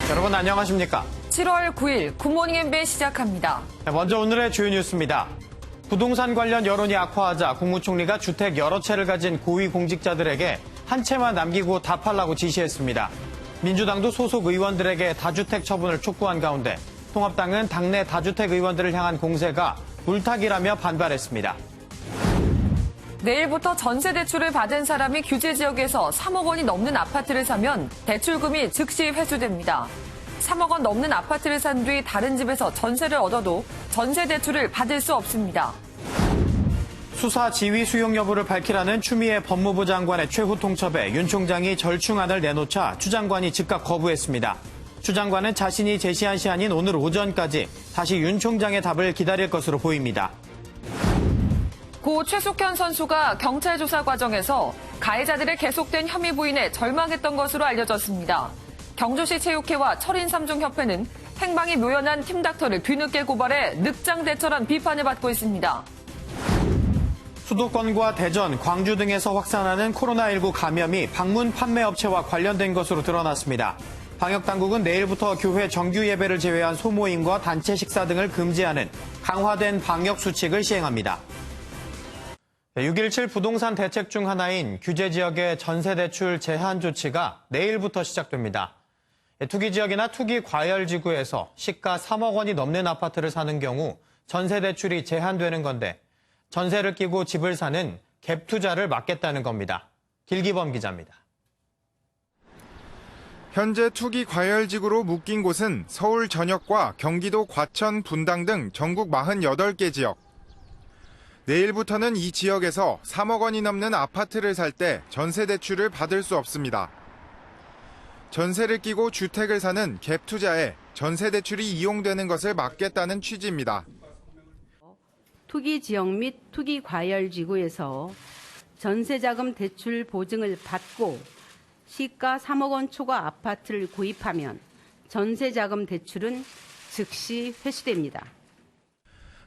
여러분 안녕하십니까? 7월 9일 굿모닝 MB 시작합니다. 먼저 오늘의 주요 뉴스입니다. 부동산 관련 여론이 악화하자 국무총리가 주택 여러 채를 가진 고위공직자들에게 한 채만 남기고 다 팔라고 지시했습니다. 민주당도 소속 의원들에게 다주택 처분을 촉구한 가운데 통합당은 당내 다주택 의원들을 향한 공세가 물타기라며 반발했습니다. 내일부터 전세 대출을 받은 사람이 규제 지역에서 3억 원이 넘는 아파트를 사면 대출금이 즉시 회수됩니다. 3억 원 넘는 아파트를 산 뒤 다른 집에서 전세를 얻어도 전세 대출을 받을 수 없습니다. 수사 지휘 수용 여부를 밝히라는 추미애 법무부 장관의 최후 통첩에 윤 총장이 절충안을 내놓자 추 장관이 즉각 거부했습니다. 추 장관은 자신이 제시한 시한인 오늘 오전까지 다시 윤 총장의 답을 기다릴 것으로 보입니다. 고 최숙현 선수가 경찰 조사 과정에서 가해자들의 계속된 혐의 부인에 절망했던 것으로 알려졌습니다. 경주시 체육회와 철인 3종 협회는 행방이 묘연한 팀닥터를 뒤늦게 고발해 늑장대처럼 비판을 받고 있습니다. 수도권과 대전, 광주 등에서 확산하는 코로나19 감염이 방문 판매업체와 관련된 것으로 드러났습니다. 방역당국은 내일부터 교회 정규 예배를 제외한 소모임과 단체 식사 등을 금지하는 강화된 방역수칙을 시행합니다. 6.17 부동산 대책 중 하나인 규제지역의 전세대출 제한 조치가 내일부터 시작됩니다. 투기지역이나 투기과열지구에서 시가 3억 원이 넘는 아파트를 사는 경우 전세대출이 제한되는 건데 전세를 끼고 집을 사는 갭투자를 막겠다는 겁니다. 길기범 기자입니다. 현재 투기과열지구로 묶인 곳은 서울 전역과 경기도 과천, 분당 등 전국 48개 지역. 내일부터는 이 지역에서 3억 원이 넘는 아파트를 살 때 전세 대출을 받을 수 없습니다. 전세를 끼고 주택을 사는 갭 투자에 전세 대출이 이용되는 것을 막겠다는 취지입니다. 투기 지역 및 투기 과열 지구에서 전세자금 대출 보증을 받고 시가 3억 원 초과 아파트를 구입하면 전세자금 대출은 즉시 회수됩니다.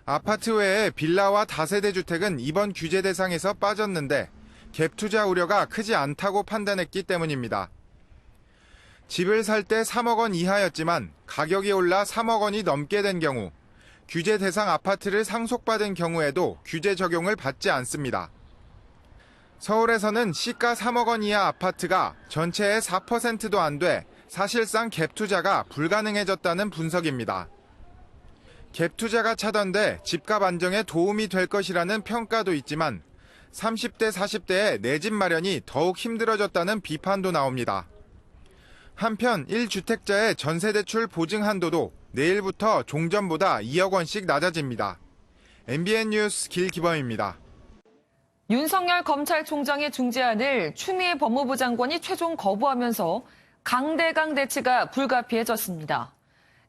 아파트 외에 빌라와 다세대 주택은 이번 규제 대상에서 빠졌는데 갭 투자 우려가 크지 않다고 판단했기 때문입니다. 집을 살 때 3억 원 이하였지만 가격이 올라 3억 원이 넘게 된 경우 규제 대상 아파트를 상속받은 경우에도 규제 적용을 받지 않습니다. 서울에서는 시가 3억 원 이하 아파트가 전체의 4%도 안 돼 사실상 갭 투자가 불가능해졌다는 분석입니다. 갭 투자가 차단돼 집값 안정에 도움이 될 것이라는 평가도 있지만 30대, 40대의 내 집 마련이 더욱 힘들어졌다는 비판도 나옵니다. 한편 1주택자의 전세대출 보증 한도도 내일부터 종전보다 2억 원씩 낮아집니다. MBN 뉴스 길기범입니다. 윤석열 검찰총장의 중재안을 추미애 법무부 장관이 최종 거부하면서 강대강 대치가 불가피해졌습니다.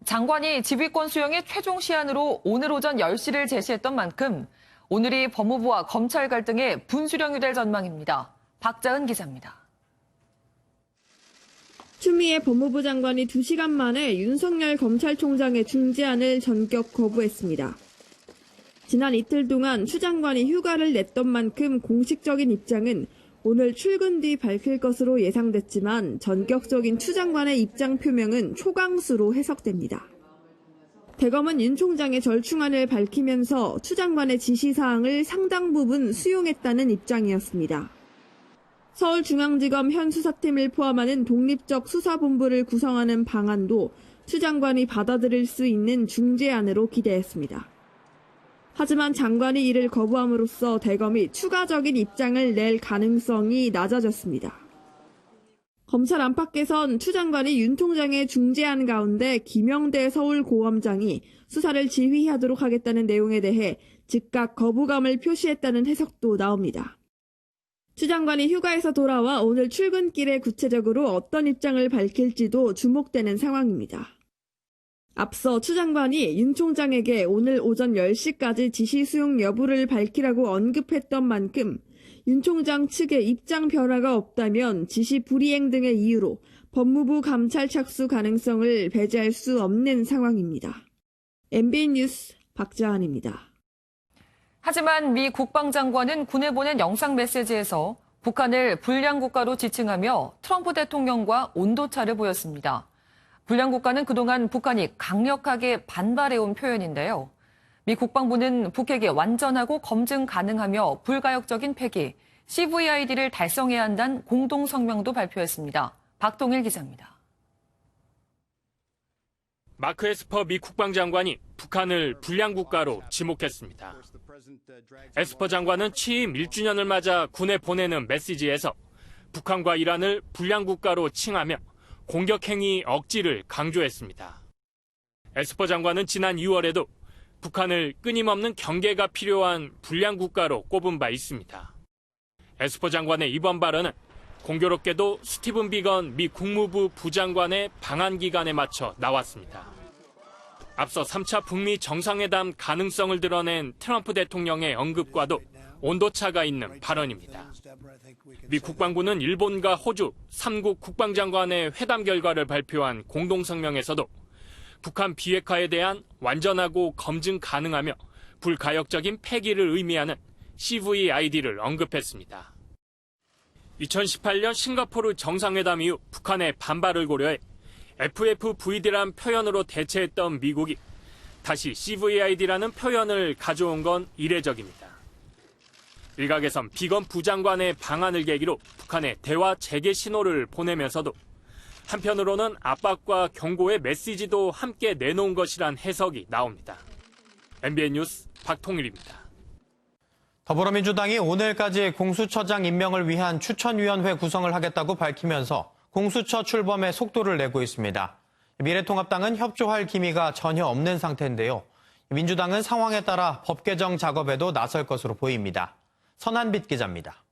장관이 지휘권 수용의 최종 시한으로 오늘 오전 10시를 제시했던 만큼 오늘이 법무부와 검찰 갈등의 분수령이 될 전망입니다. 박자은 기자입니다. 추미애 법무부 장관이 2시간 만에 윤석열 검찰총장의 중재안을 전격 거부했습니다. 지난 이틀 동안 추 장관이 휴가를 냈던 만큼 공식적인 입장은 오늘 출근 뒤 밝힐 것으로 예상됐지만 전격적인 추 장관의 입장 표명은 초강수로 해석됩니다. 대검은 윤 총장의 절충안을 밝히면서 추 장관의 지시사항을 상당 부분 수용했다는 입장이었습니다. 서울중앙지검 현 수사팀을 포함하는 독립적 수사본부를 구성하는 방안도 추 장관이 받아들일 수 있는 중재안으로 기대했습니다. 하지만 장관이 이를 거부함으로써 대검이 추가적인 입장을 낼 가능성이 낮아졌습니다. 검찰 안팎에선 추 장관이 윤 총장의 중재안 가운데 김영대 서울고검장이 수사를 지휘하도록 하겠다는 내용에 대해 즉각 거부감을 표시했다는 해석도 나옵니다. 추 장관이 휴가에서 돌아와 오늘 출근길에 구체적으로 어떤 입장을 밝힐지도 주목되는 상황입니다. 앞서 추 장관이 윤 총장에게 오늘 오전 10시까지 지시 수용 여부를 밝히라고 언급했던 만큼 윤 총장 측의 입장 변화가 없다면 지시 불이행 등의 이유로 법무부 감찰 착수 가능성을 배제할 수 없는 상황입니다. MBN 뉴스 박자한입니다. 하지만 미 국방장관은 군에 보낸 영상 메시지에서 북한을 불량 국가로 지칭하며 트럼프 대통령과 온도차를 보였습니다. 불량국가는 그동안 북한이 강력하게 반발해온 표현인데요. 미 국방부는 북핵이 완전하고 검증 가능하며 불가역적인 폐기, CVID를 달성해야 한다는 공동 성명도 발표했습니다. 박동일 기자입니다. 마크 에스퍼 미 국방장관이 북한을 불량국가로 지목했습니다. 에스퍼 장관은 취임 1주년을 맞아 군에 보내는 메시지에서 북한과 이란을 불량국가로 칭하며 공격행위 억지를 강조했습니다. 에스퍼 장관은 지난 2월에도 북한을 끊임없는 경계가 필요한 불량국가로 꼽은 바 있습니다. 에스퍼 장관의 이번 발언은 공교롭게도 스티븐 비건 미 국무부 부장관의 방한 기간에 맞춰 나왔습니다. 앞서 3차 북미 정상회담 가능성을 드러낸 트럼프 대통령의 언급과도 온도차가 있는 발언입니다. 미 국방부는 일본과 호주 3국 국방장관의 회담 결과를 발표한 공동성명에서도 북한 비핵화에 대한 완전하고 검증 가능하며 불가역적인 폐기를 의미하는 CVID를 언급했습니다. 2018년 싱가포르 정상회담 이후 북한의 반발을 고려해 FFVD란 표현으로 대체했던 미국이 다시 CVID라는 표현을 가져온 건 이례적입니다. 일각에선 비건 부장관의 방안을 계기로 북한에 대화 재개 신호를 보내면서도 한편으로는 압박과 경고의 메시지도 함께 내놓은 것이란 해석이 나옵니다. MBN 뉴스 박통일입니다. 더불어민주당이 오늘까지 공수처장 임명을 위한 추천위원회 구성을 하겠다고 밝히면서 공수처 출범에 속도를 내고 있습니다. 미래통합당은 협조할 기미가 전혀 없는 상태인데요. 민주당은 상황에 따라 법 개정 작업에도 나설 것으로 보입니다. 선한빛 기자입니다.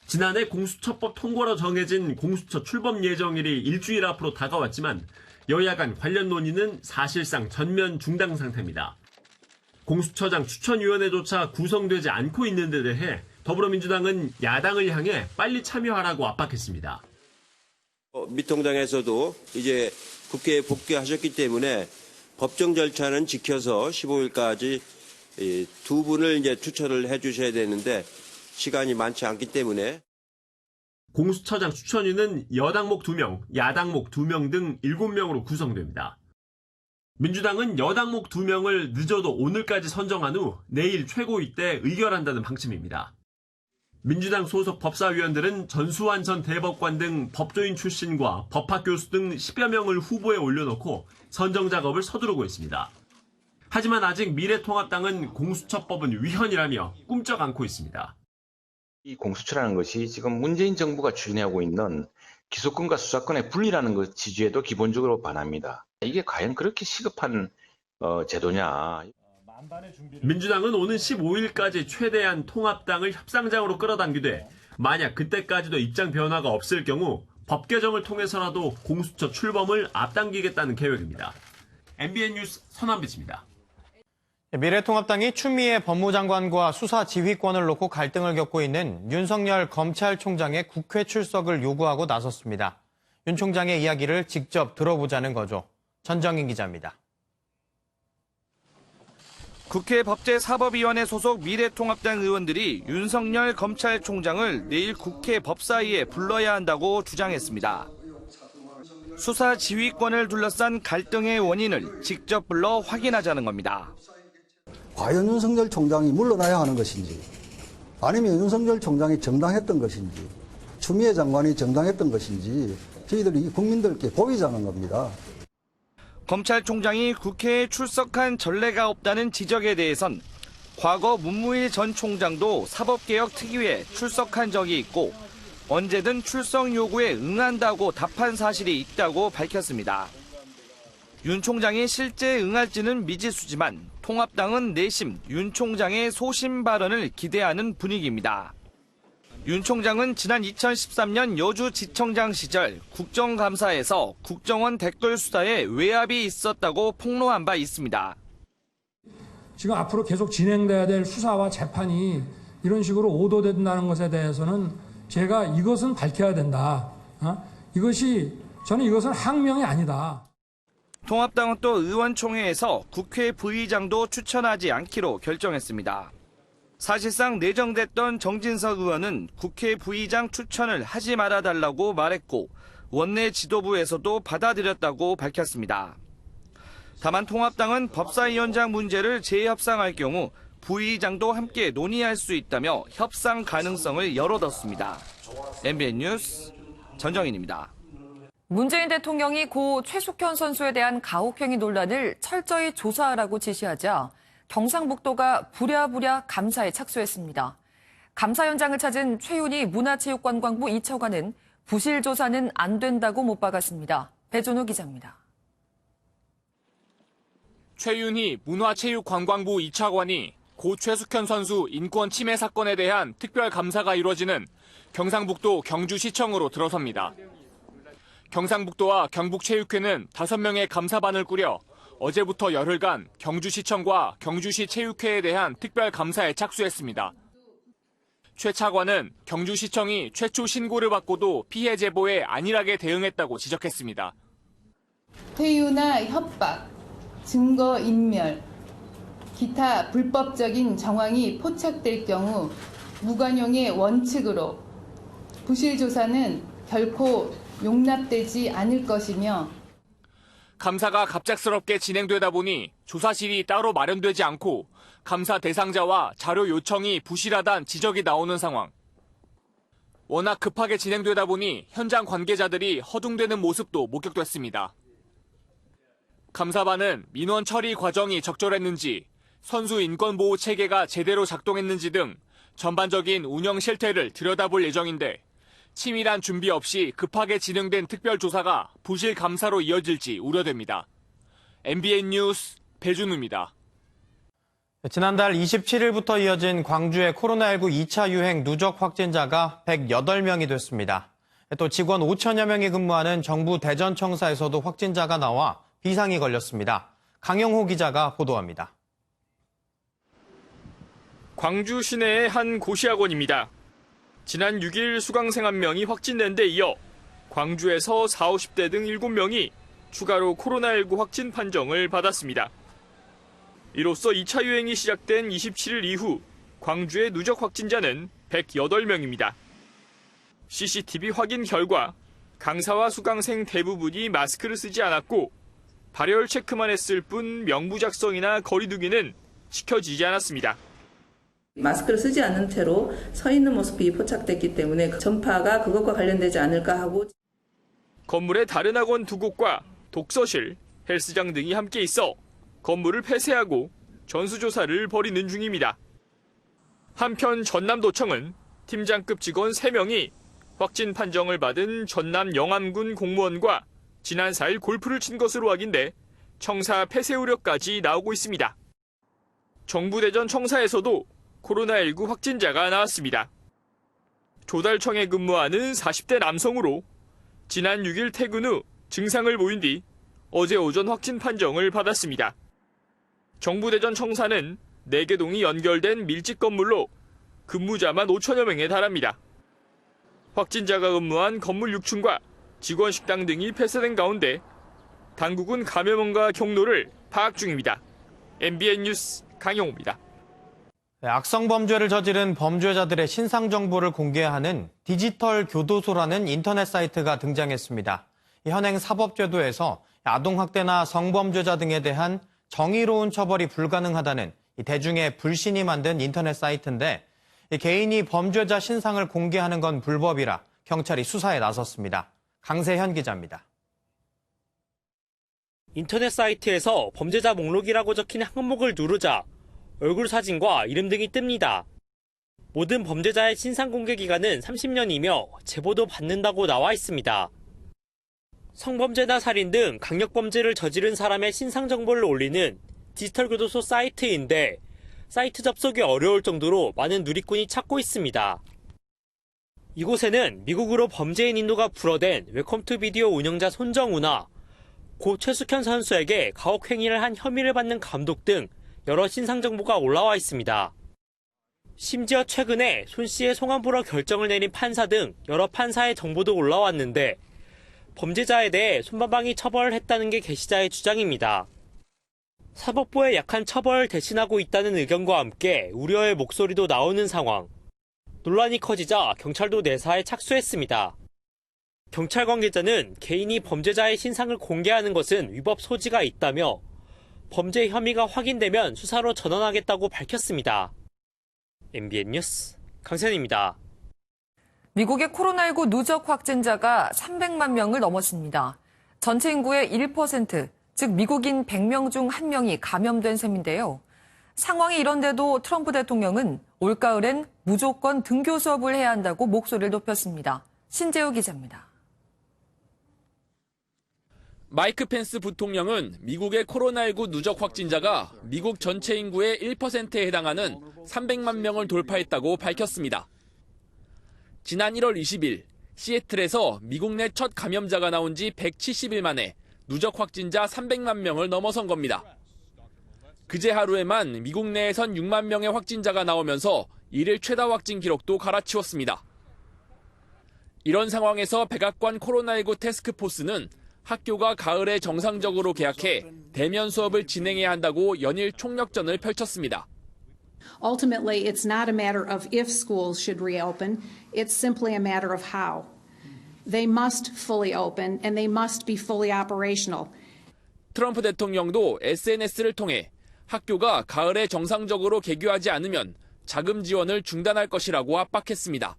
지난해 공수처법 통과로 정해진 공수처 출범 예정일이 일주일 앞으로 다가왔지만 여야 간 관련 논의는 사실상 전면 중단 상태입니다. 공수처장 추천위원회조차 구성되지 않고 있는 데 대해 더불어민주당은 야당을 향해 빨리 참여하라고 압박했습니다. 미통당에서도 이제 국회에 복귀하셨기 때문에 법정 절차는 지켜서 15일까지 두 분을 이제 추천을 해 주셔야 되는데 시간이 많지 않기 때문에 공수처장 추천위는 여당목 2명, 야당목 2명 등 7명으로 구성됩니다. 민주당은 여당목 2명을 늦어도 오늘까지 선정한 후 내일 최고위 때 의결한다는 방침입니다. 민주당 소속 법사위원들은 전수환 전 대법관 등 법조인 출신과 법학 교수 등 10여 명을 후보에 올려놓고 선정 작업을 서두르고 있습니다. 하지만 아직 미래통합당은 공수처법은 위헌이라며 꿈쩍 않고 있습니다. 이 공수처라는 것이 지금 문재인 정부가 추진하고 있는 기소권과 수사권의 분리라는 것 취지에도 기본적으로 반합니다. 이게 과연 그렇게 시급한 제도냐. 민주당은 오는 15일까지 최대한 통합당을 협상장으로 끌어당기되 만약 그때까지도 입장 변화가 없을 경우 법 개정을 통해서라도 공수처 출범을 앞당기겠다는 계획입니다. MBN 뉴스 선한빛입니다. 미래통합당이 추미애 법무장관과 수사 지휘권을 놓고 갈등을 겪고 있는 윤석열 검찰총장의 국회 출석을 요구하고 나섰습니다. 윤 총장의 이야기를 직접 들어보자는 거죠. 전정인 기자입니다. 국회 법제사법위원회 소속 미래통합당 의원들이 윤석열 검찰총장을 내일 국회 법사위에 불러야 한다고 주장했습니다. 수사 지휘권을 둘러싼 갈등의 원인을 직접 불러 확인하자는 겁니다. 과연 윤석열 총장이 물러나야 하는 것인지, 아니면 윤석열 총장이 정당했던 것인지, 추미애 장관이 정당했던 것인지 저희들이 국민들께 보이자는 겁니다. 검찰총장이 국회에 출석한 전례가 없다는 지적에 대해선 과거 문무일 전 총장도 사법개혁특위에 출석한 적이 있고 언제든 출석 요구에 응한다고 답한 사실이 있다고 밝혔습니다. 윤 총장이 실제 응할지는 미지수지만 통합당은 내심 윤 총장의 소신 발언을 기대하는 분위기입니다. 윤 총장은 지난 2013년 여주지청장 시절 국정감사에서 국정원 댓글 수사에 외압이 있었다고 폭로한 바 있습니다. 지금 앞으로 계속 진행돼야 될 수사와 재판이 이런 식으로 오도된다는 것에 대해서는 제가 이것은 밝혀야 된다. 저는 이것은 항명이 아니다. 통합당은 또 의원총회에서 국회 부의장도 추천하지 않기로 결정했습니다. 사실상 내정됐던 정진석 의원은 국회 부의장 추천을 하지 말아달라고 말했고 원내 지도부에서도 받아들였다고 밝혔습니다. 다만 통합당은 법사위원장 문제를 재협상할 경우 부의장도 함께 논의할 수 있다며 협상 가능성을 열어뒀습니다. MBN 뉴스 전정인입니다. 문재인 대통령이 고 최숙현 선수에 대한 가혹행위 논란을 철저히 조사하라고 지시하자 경상북도가 부랴부랴 감사에 착수했습니다. 감사 현장을 찾은 최윤희 문화체육관광부 2차관은 부실 조사는 안 된다고 못 박았습니다. 배준호 기자입니다. 최윤희 문화체육관광부 2차관이 고 최숙현 선수 인권 침해 사건에 대한 특별 감사가 이루어지는 경상북도 경주시청으로 들어섭니다. 경상북도와 경북체육회는 5명의 감사반을 꾸려 어제부터 열흘간 경주시청과 경주시 체육회에 대한 특별 감사에 착수했습니다. 최 차관은 경주시청이 최초 신고를 받고도 피해 제보에 안일하게 대응했다고 지적했습니다. 회유나 협박, 증거인멸, 기타 불법적인 정황이 포착될 경우 무관용의 원칙으로 부실 조사는 결코 용납되지 않을 것이며 감사가 갑작스럽게 진행되다 보니 조사실이 따로 마련되지 않고 감사 대상자와 자료 요청이 부실하다는 지적이 나오는 상황. 워낙 급하게 진행되다 보니 현장 관계자들이 허둥대는 모습도 목격됐습니다. 감사반은 민원 처리 과정이 적절했는지, 선수 인권보호 체계가 제대로 작동했는지 등 전반적인 운영 실태를 들여다볼 예정인데 치밀한 준비 없이 급하게 진행된 특별조사가 부실 감사로 이어질지 우려됩니다. MBN 뉴스 배준우입니다. 지난달 27일부터 이어진 광주의 코로나19 2차 유행 누적 확진자가 108명이 됐습니다. 또 직원 5천여 명이 근무하는 정부 대전청사에서도 확진자가 나와 비상이 걸렸습니다. 강영호 기자가 보도합니다. 광주 시내의 한 고시학원입니다. 지난 6일 수강생 1명이 확진된 데 이어 광주에서 40, 50대 등 7명이 추가로 코로나19 확진 판정을 받았습니다. 이로써 2차 유행이 시작된 27일 이후 광주의 누적 확진자는 108명입니다. CCTV 확인 결과 강사와 수강생 대부분이 마스크를 쓰지 않았고 발열 체크만 했을 뿐 명부 작성이나 거리 두기는 지켜지지 않았습니다. 마스크를 쓰지 않은 채로 서 있는 모습이 포착됐기 때문에 전파가 그것과 관련되지 않을까 하고. 건물의 다른 학원 2곳과 독서실, 헬스장 등이 함께 있어 건물을 폐쇄하고 전수조사를 벌이는 중입니다. 한편 전남도청은 팀장급 직원 3명이 확진 판정을 받은 전남 영암군 공무원과 지난 4일 골프를 친 것으로 확인돼 청사 폐쇄 우려까지 나오고 있습니다. 정부 대전 청사에서도 코로나19 확진자가 나왔습니다. 조달청에 근무하는 40대 남성으로 지난 6일 퇴근 후 증상을 보인 뒤 어제 오전 확진 판정을 받았습니다. 정부 대전 청사는 4개 동이 연결된 밀집 건물로 근무자만 5천여 명에 달합니다. 확진자가 근무한 건물 6층과 직원 식당 등이 폐쇄된 가운데 당국은 감염원과 경로를 파악 중입니다. MBN 뉴스 강영호입니다. 악성 범죄를 저지른 범죄자들의 신상 정보를 공개하는 디지털 교도소라는 인터넷 사이트가 등장했습니다. 현행 사법제도에서 아동학대나 성범죄자 등에 대한 정의로운 처벌이 불가능하다는 대중의 불신이 만든 인터넷 사이트인데 개인이 범죄자 신상을 공개하는 건 불법이라 경찰이 수사에 나섰습니다. 강세현 기자입니다. 인터넷 사이트에서 범죄자 목록이라고 적힌 항목을 누르자 얼굴 사진과 이름 등이 뜹니다. 모든 범죄자의 신상 공개 기간은 30년이며 제보도 받는다고 나와 있습니다. 성범죄나 살인 등 강력범죄를 저지른 사람의 신상 정보를 올리는 디지털 교도소 사이트인데 사이트 접속이 어려울 정도로 많은 누리꾼이 찾고 있습니다. 이곳에는 미국으로 범죄인 인도가 불어댄 웰컴 투 비디오 운영자 손정우나 고 최숙현 선수에게 가혹행위를 한 혐의를 받는 감독 등 여러 신상 정보가 올라와 있습니다. 심지어 최근에 손 씨의 송환불허 결정을 내린 판사 등 여러 판사의 정보도 올라왔는데 범죄자에 대해 솜방망이 처벌을 했다는 게 게시자의 주장입니다. 사법부의 약한 처벌을 대신하고 있다는 의견과 함께 우려의 목소리도 나오는 상황. 논란이 커지자 경찰도 내사에 착수했습니다. 경찰 관계자는 개인이 범죄자의 신상을 공개하는 것은 위법 소지가 있다며 범죄 혐의가 확인되면 수사로 전환하겠다고 밝혔습니다. MBN 뉴스 강선입니다. 미국의 코로나19 누적 확진자가 300만 명을 넘었습니다. 전체 인구의 1%, 즉 미국인 100명 중 1명이 감염된 셈인데요. 상황이 이런데도 트럼프 대통령은 올가을엔 무조건 등교 수업을 해야 한다고 목소리를 높였습니다. 신재우 기자입니다. 마이크 펜스 부통령은 미국의 코로나19 누적 확진자가 미국 전체 인구의 1%에 해당하는 300만 명을 돌파했다고 밝혔습니다. 지난 1월 20일 시애틀에서 미국 내 첫 감염자가 나온 지 170일 만에 누적 확진자 300만 명을 넘어선 겁니다. 그제 하루에만 미국 내에선 6만 명의 확진자가 나오면서 일일 최다 확진 기록도 갈아치웠습니다. 이런 상황에서 백악관 코로나19 태스크포스는 학교가 가을에 정상적으로 개학해 대면 수업을 진행해야 한다고 연일 총력전을 펼쳤습니다. Ultimately, it's not a matter of if schools should reopen. It's simply a matter of how. They must fully open and they must be fully operational. 트럼프 대통령도 SNS를 통해 학교가 가을에 정상적으로 개교하지 않으면 자금 지원을 중단할 것이라고 압박했습니다.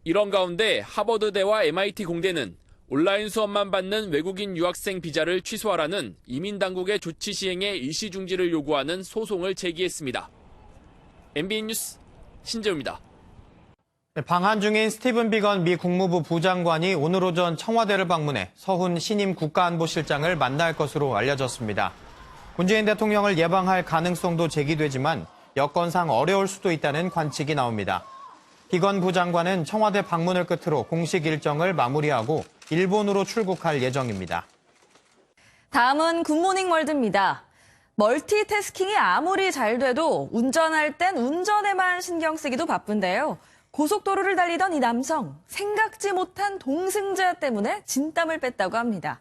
이런 가운데 하버드대와 MIT 공대는 온라인 수업만 받는 외국인 유학생 비자를 취소하라는 이민당국의 조치 시행의 일시 중지를 요구하는 소송을 제기했습니다. MBN 뉴스 신재우입니다. 방한 중인 스티븐 비건 미 국무부 부장관이 오늘 오전 청와대를 방문해 서훈 신임 국가안보실장을 만날 것으로 알려졌습니다. 문재인 대통령을 예방할 가능성도 제기되지만 여건상 어려울 수도 있다는 관측이 나옵니다. 비건 부장관은 청와대 방문을 끝으로 공식 일정을 마무리하고 일본으로 출국할 예정입니다. 다음은 굿모닝 월드입니다. 멀티태스킹이 아무리 잘 돼도 운전할 땐 운전에만 신경 쓰기도 바쁜데요. 고속도로를 달리던 이 남성, 생각지 못한 동승자 때문에 진땀을 뺐다고 합니다.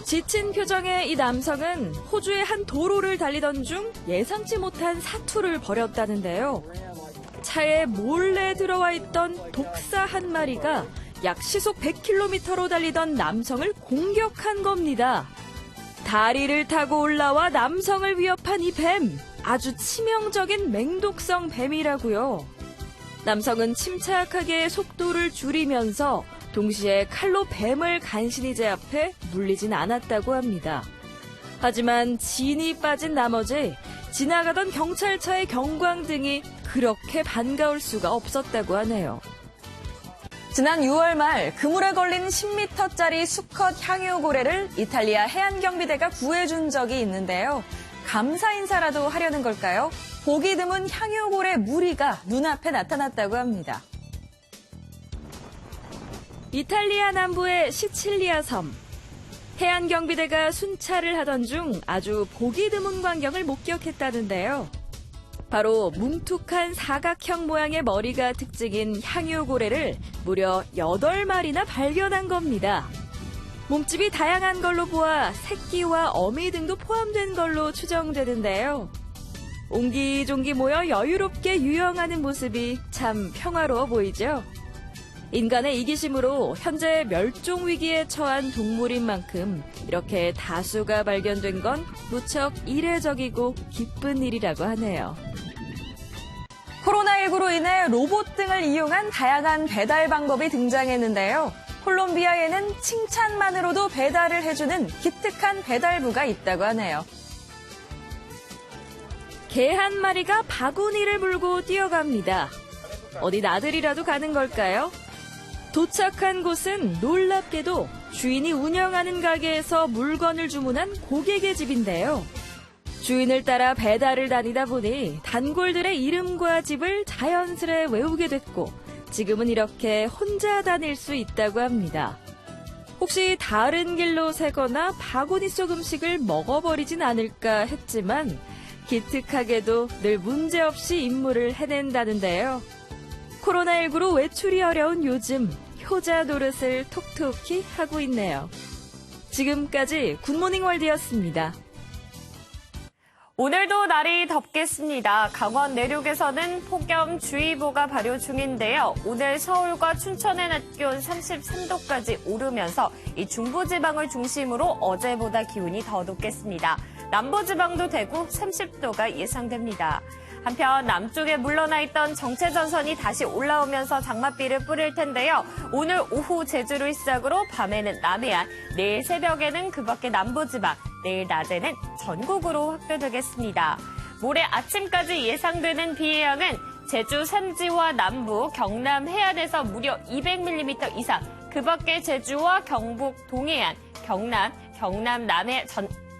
지친 표정의 이 남성은 호주의 한 도로를 달리던 중 예상치 못한 사투를 벌였다는데요. 차에 몰래 들어와 있던 독사 한 마리가 약 시속 100km로 달리던 남성을 공격한 겁니다. 다리를 타고 올라와 남성을 위협한 이 뱀, 아주 치명적인 맹독성 뱀이라고요. 남성은 침착하게 속도를 줄이면서 동시에 칼로 뱀을 간신히 제압해 물리진 않았다고 합니다. 하지만 진이 빠진 나머지 지나가던 경찰차의 경광등이 그렇게 반가울 수가 없었다고 하네요. 지난 6월 말 그물에 걸린 10m짜리 수컷 향유고래를 이탈리아 해안경비대가 구해준 적이 있는데요. 감사 인사라도 하려는 걸까요? 보기 드문 향유고래 무리가 눈앞에 나타났다고 합니다. 이탈리아 남부의 시칠리아 섬. 해안경비대가 순찰을 하던 중 아주 보기 드문 광경을 목격했다는데요. 바로 뭉툭한 사각형 모양의 머리가 특징인 향유고래를 무려 8마리나 발견한 겁니다. 몸집이 다양한 걸로 보아 새끼와 어미 등도 포함된 걸로 추정되는데요. 옹기종기 모여 여유롭게 유영하는 모습이 참 평화로워 보이죠? 인간의 이기심으로 현재 멸종 위기에 처한 동물인 만큼 이렇게 다수가 발견된 건 무척 이례적이고 기쁜 일이라고 하네요. 코로나19로 인해 로봇 등을 이용한 다양한 배달 방법이 등장했는데요. 콜롬비아에는 칭찬만으로도 배달을 해주는 기특한 배달부가 있다고 하네요. 개 한 마리가 바구니를 물고 뛰어갑니다. 어디 나들이라도 가는 걸까요? 도착한 곳은 놀랍게도 주인이 운영하는 가게에서 물건을 주문한 고객의 집인데요. 주인을 따라 배달을 다니다 보니 단골들의 이름과 집을 자연스레 외우게 됐고 지금은 이렇게 혼자 다닐 수 있다고 합니다. 혹시 다른 길로 새거나 바구니 속 음식을 먹어버리진 않을까 했지만 기특하게도 늘 문제없이 임무를 해낸다는데요. 코로나19로 외출이 어려운 요즘 효자 노릇을 톡톡히 하고 있네요. 지금까지 굿모닝 월드였습니다. 오늘도 날이 덥겠습니다. 강원 내륙에서는 폭염주의보가 발효 중인데요. 오늘 서울과 춘천의 낮 기온 33도까지 오르면서 이 중부지방을 중심으로 어제보다 기온이 더 높겠습니다. 남부지방도 대구 30도가 예상됩니다. 한편 남쪽에 물러나 있던 정체전선이 다시 올라오면서 장맛비를 뿌릴 텐데요. 오늘 오후 제주를 시작으로 밤에는 남해안, 내일 새벽에는 그 밖에 남부지방, 내일 낮에는 전국으로 확대되겠습니다. 모레 아침까지 예상되는 비의 양은 제주 산지와 남부, 경남 해안에서 무려 200mm 이상, 그 밖에 제주와 경북 동해안, 경남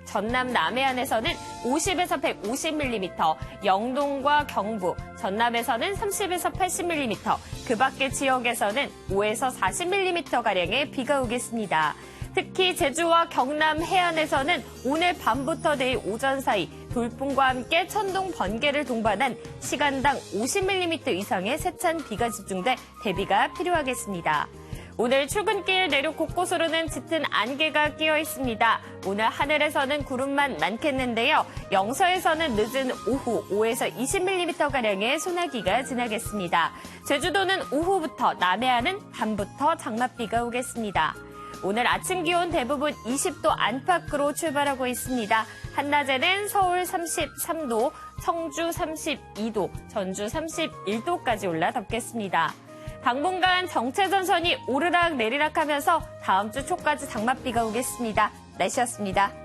전남 남해안에서는 50에서 150mm, 영동과 경북, 전남에서는 30에서 80mm, 그 밖의 지역에서는 5에서 40mm가량의 비가 오겠습니다. 특히 제주와 경남 해안에서는 오늘 밤부터 내일 오전 사이 돌풍과 함께 천둥, 번개를 동반한 시간당 50mm 이상의 세찬 비가 집중돼 대비가 필요하겠습니다. 오늘 출근길 내륙 곳곳으로는 짙은 안개가 끼어 있습니다. 오늘 하늘에서는 구름만 많겠는데요. 영서에서는 늦은 오후 5에서 20mm가량의 소나기가 지나겠습니다. 제주도는 오후부터, 남해안은 밤부터 장맛비가 오겠습니다. 오늘 아침 기온 대부분 20도 안팎으로 출발하고 있습니다. 한낮에는 서울 33도, 청주 32도, 전주 31도까지 올라 덥겠습니다. 당분간 정체전선이 오르락 내리락 하면서 다음 주 초까지 장맛비가 오겠습니다. 날씨였습니다.